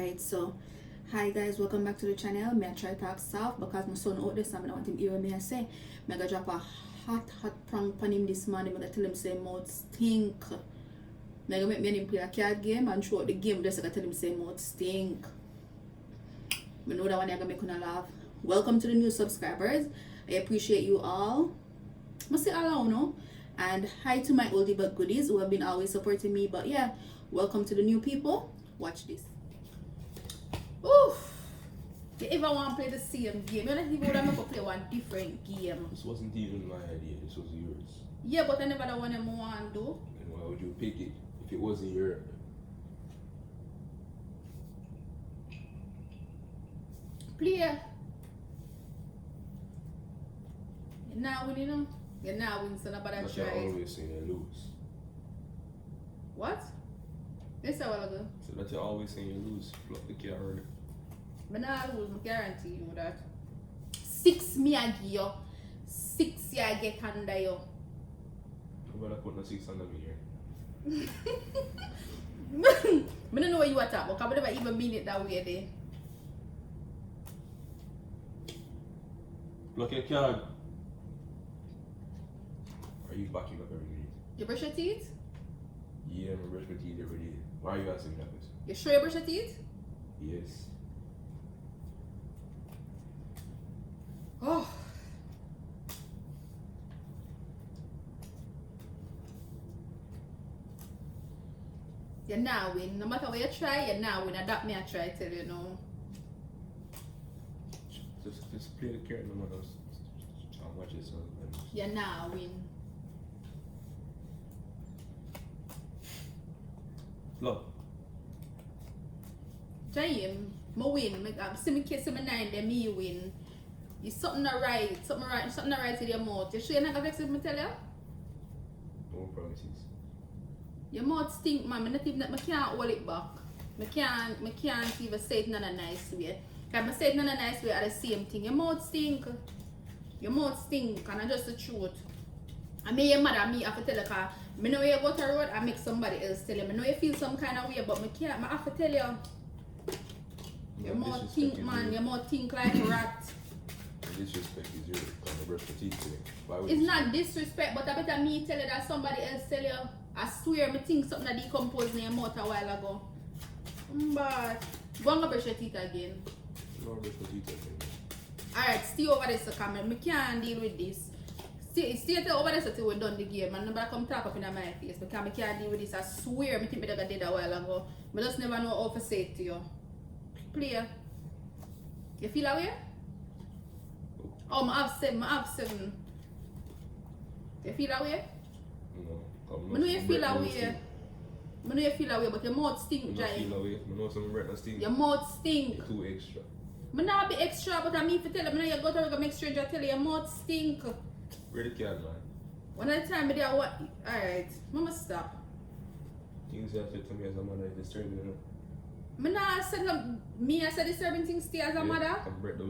Alright, so hi guys, welcome back to the channel. Me I try talk soft because my son out this time and I want him hear me I say. Me gonna drop a hot prank on him this morning. Me gonna tell him say mouth stink. Me gonna make me and him play a card game and throughout the game just gonna tell him say mouth stink. Me know that one I gonna make una laugh. Welcome to the new subscribers. I appreciate you all. I say hello no. And hi to my oldie but goodies who have been always supporting me. But yeah, welcome to the new people. Watch this. Oof! You ever want to play the same game? You don't even want to play one different game. This wasn't even my idea, this was yours. Yeah, but I never the one I want to do. And why would you pick it if it wasn't your... Play. You're not winning, you know? You're not winning, so nobody But try you're it. always saying you lose. What? This is a while ago. So that you're always saying you lose. Flop the card. But now I lose, I guarantee you that. 6 me I give you. 6 you I get under you. I'm gonna put no 6 under me here. I don't know what you are talking about, because I never even mean it that way there. Block your card. Are you backing up every minute? You brush your teeth? Yeah, I'm brush my teeth every day. Why are you asking me that question? You sure you brush your teeth? Yes. Oh. You now win. No matter what you try, you now win. That me I try tell you no. Just play the card no matter how much it's on. You now win. Look. Try him. I win. See me kiss him 9, then me win. It's something not right. Something not right with your mouth. You sure you're not gonna vex if I tell you? No promises. Your mouth stink, man. I can't hold it back. I can't even say it in a nice way. Because I say it in a nice way are the same thing. Your mouth stink. Your mouth stink, and that's just the truth. I mean, your mother, me, I have to tell you, because I know you go to the road, I make somebody else tell you. I know you feel some kind of way, but I have to tell you. Your mouth stink, man. Your mouth stink like a rat. Disrespect is yours. Because I brush my teeth today. Why would It's you not disrespect, but I better me tell you that somebody else tell you. I swear, I think something that decomposed in your mouth a while ago. But go and brush your teeth again. No, brush my teeth again. Alright, stay over there, so come I can't deal with this. Stay over there so we're done the game. And nobody come talk up in my face because I can't deal with this. I swear, I think I did a while ago. I just never know how to say it to you. Play. You feel away? Oh, I have 7. You feel away? No. I know you feel away. I know you feel away, but your mouth stink, I Jai. feel away. I know some breath stink. Your mouth stink. You're too extra. I not be extra, but I mean to tell you, I know you go to work and make stranger tell you your mouth stink. Where the card, man? One at a time, I what? Alright, Mama stop. Things you have to tell me as a mother is disturbing, you know? I said the certain things to you as a mother.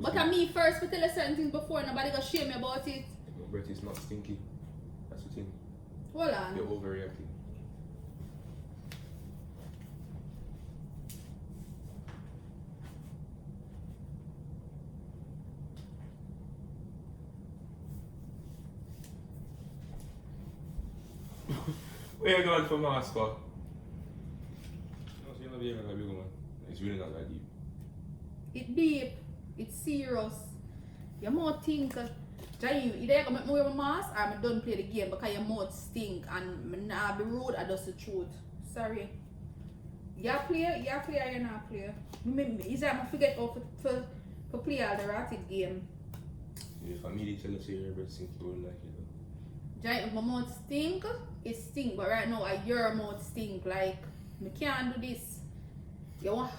But I me first, but tell you certain things before, nobody gonna shame me about it. My breath is not stinky. That's the thing. Hold on. You're overreacting. Where you going for mask for? No, so you're not being like a big one. It's really not that deep. It deep. It's serious. Your mouth stink. Jai, either you gonna make me wear my mask or I don't play the game because your mouth stink and I nah be rude or just the truth. Sorry. You play or you not play? Is that I forget how to play all the ratted game? If I meet each other, say your breath stinky, you wouldn't like it though. Jai, if my mouth stink, it stink. But right now, your mouth stink. Like, I can't do this. You want?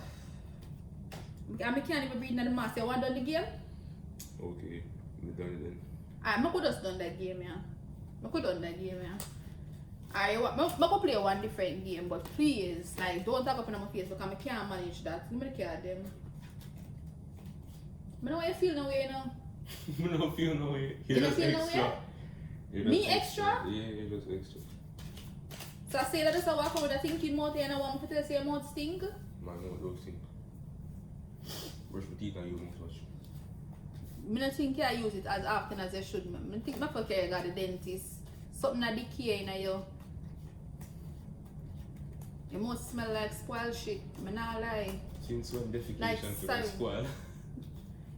I can't even breathe in the mask. You want done the game? Okay, we're done then. Alright, I could just done that game, yeah. I could done that game, yeah. Alright, I could play one different game, but please, like, don't talk up in my face because I can't manage that. Let me care them. I know how you feel now, you know. I don't feel no way. You don't feel no way? Me extra? Yeah, you're just extra. So I say that just a walk out with a thinking mouth and I want to say your mouth stink? My mouth don't stink. teeth and use mouthwash. I don't think I use it as often as I should. I think my fucker got the dentist. Something that decay in you. You must smell like spoiled shit. I'm not lie. Since when defecation Like to sorry. the spoil?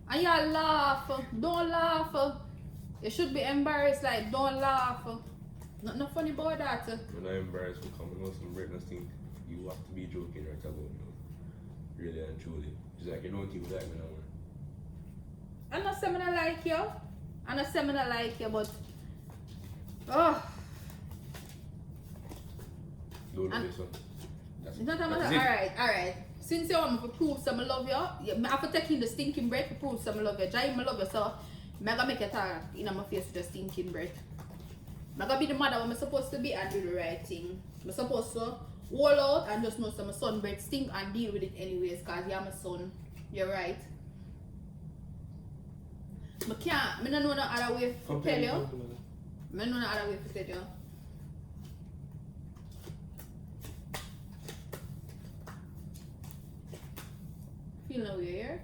And y'all laugh. Don't laugh. You should be embarrassed. Like, don't laugh. Nothing funny about that. When I'm embarrassed for coming out some breakfast thing, you have to be joking right about it. Really and truly. It's like you don't even like me no more. I'm not saying I like you. I'm not saying I like you, but oh, Don't do And- this one. That's it's not a matter. that's it. Alright. Since you want me to prove some I love you, I have to take in the stinking breath to prove some I love you. Jai, I love you, so I'm gonna make a talk in my face with the stinking breath. I'm gonna be the mother when I'm supposed to be and do the right thing. I'm supposed to hold out and just know some my son breath stink and deal with it anyways, because you're my son. You're right. I can't, I don't know no other way to tell you. I don't know no other way to tell you. Feel no way here?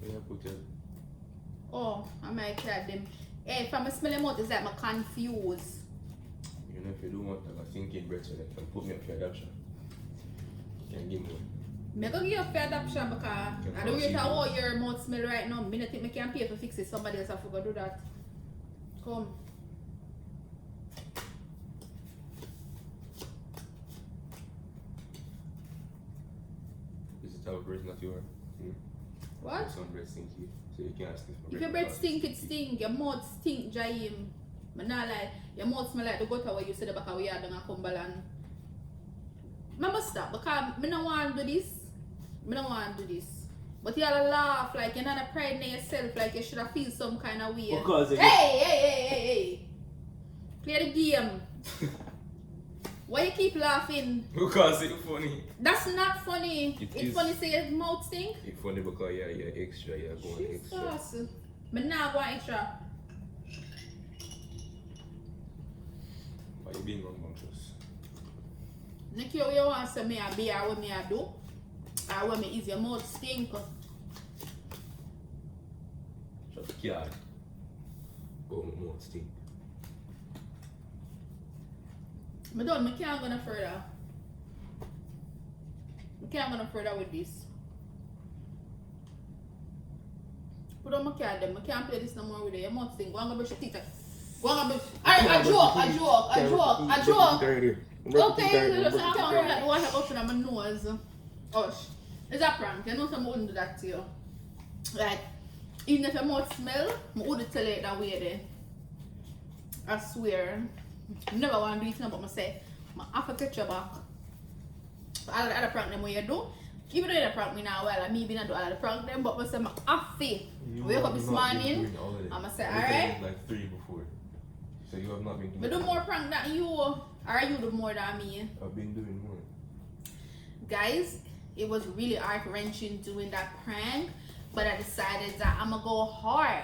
Yeah, put it. Oh, I might tell them. Hey, from a smelling mouth, it's like I'm confused. You know, if you don't want to have a thinking breath, so you can put me up for adoption. You can give me one. I'm gonna give you a fair adoption because I don't rate how your mouth smell right now. I don't think I can pay for fix it. Somebody else have to go do that. Come. Is it our breath, not your? What? Some breath stinky, so you can't sniff my If your breath stink, it stink. Your mouth stink, Jaim. But not like your mouth smell like the gutter where you said the back of your yard in Cumberland. I must stop because I don't want to do this. I don't want to do this. But you all laugh like you're not pride in yourself, like you should have feel some kind of way. Because Hey! Play the game. Why you keep laughing? Because it's funny. That's not funny. It It's is. funny say your mouth stink. It's funny because you're extra, you're going extra. Jesus. But now go extra. Why you being rambunctious? Nick, you want to say me a be or what me I do? Or what me is your mouth stink? Shut the yard. Go my mouth stink. I don't, I can't go no further. I can't go no further with this. Put on my card them. I can't play this no more with you. Your mouth stink. Go and go brush your teeth. Go and go brush. I joke. Okay, listen, I can't hear that water out of my nose. Hush. It's a prank. You know some wouldn't do that to you. Like, even if your mouth smell, I wouldn't tell it that way there. I swear. I never want to do it now, but I say, I have to get your back. So all the other prank them what you do. Even though you prank me now, well, I may be not do all the prank them, but I say, I have to wake up this morning. I'm going to say, alright. Like 3 before. So you have not been doing I do more prank than you, or you do more than me. I've been doing more. Guys, it was really heart-wrenching doing that prank, but I decided that I'm gonna go hard.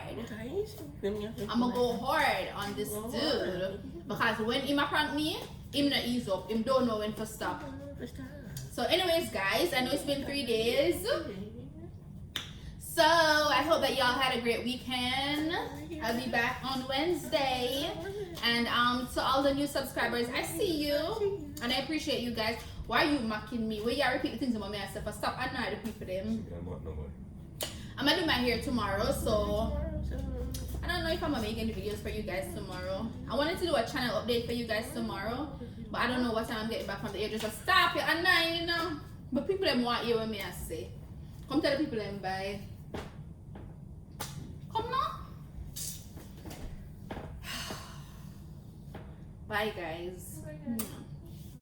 I'm gonna go hard on this dude because when he prank me, him not ease up. Him don't know when to stop. So anyways, guys, I know it's been 3 days. So I hope that y'all had a great weekend. I'll be back on Wednesday. And to all the new subscribers, I see you and I appreciate you guys. Why are you mocking me? Will y'all repeat the things about me and stuff? Stop annoying the people them. Yeah, I'm not nobody. I'm gonna do my hair tomorrow, so I don't know if I'm gonna make any videos for you guys tomorrow. I wanted to do a channel update for you guys tomorrow, but I don't know what time I'm getting back from the hairdresser. Stop it, annoying, you know. But people them want hear what me I say. Come tell the people them bye. Come now. Bye guys.